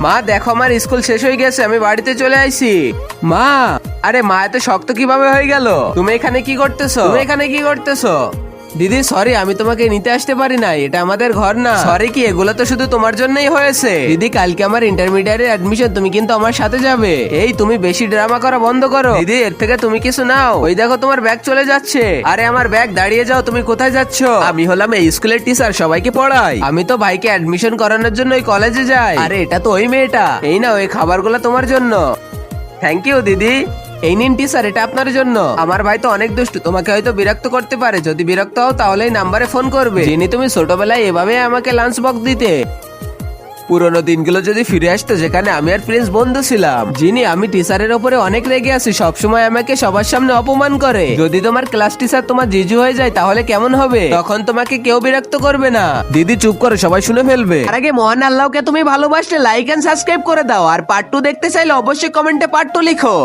মা দেখো, আমার স্কুল শেষ হয়ে গেছে, আমি বাড়িতে চলে আইছি। মা, আরে মা এত শক্ত কিভাবে হয়ে গেল? তুমি এখানে কি করতেছো? দিদি সরি, আমি তোমাকে নিতে আসতে পারি না, এটা আমাদের ঘর না। সরি কি, এগুলো তো শুধু তোমার জন্যই হয়েছে। দিদি কালকে আমার ইন্টারমিডিয়েটের অ্যাডমিশন, তুমি কিন্তু আমার সাথে যাবে। এই তুমি বেশি ড্রামা করা বন্ধ করো। দিদি এর থেকে তুমি কিছু নাও। ওই দেখো তোমার ব্যাগ চলে যাচ্ছে। আরে আমার ব্যাগ, দাঁড়িয়ে যাও, তুমি কোথায় যাচ্ছ? আমি হলাম এই স্কুলের টিচার, সবাইকে পড়াই। আমি তো ভাইকে অ্যাডমিশন করানোর জন্য ওই কলেজে যাই। আরে এটা তো ওই মেয়েটা। এই নাও, এই খাবারগুলো তোমার জন্য। থ্যাংক ইউ দিদি। এই নিন টিচার, এটা আপনার জন্য। আমার ভাই তো অনেক দুষ্টু, তোমাকে হয়তো বিরক্ত করতে পারে। যদি বিরক্ত হও তাহলে এই নাম্বারে ফোন করবে। যিনি তুমি ছোটবেলায় এভাবে আমাকে লাঞ্চ বক্স দিতে। পুরোনো দিনগুলো যদি ফিরে আসতো, যেখানে আমি আর প্রিন্স বন্ধু ছিলাম। যিনি আমি টিচারের উপরে অনেক রেগে আছি, সবসময় আমাকে সবার সামনে অপমান করে। যদি তোমার ক্লাস টিচার তোমার জিজু হয়ে যায় তাহলে কেমন হবে? তখন তোমাকে কেউ বিরক্ত করবে না। দিদি চুপ করো, সবাই শুনে ফেলবে। আর আগে মহান আল্লাহকে তুমি ভালোবাসলে লাইক এন্ড সাবস্ক্রাইব করে দাও। আর পার্ট 2 দেখতে চাইলে অবশ্যই কমেন্টে পার্ট 2 লিখো।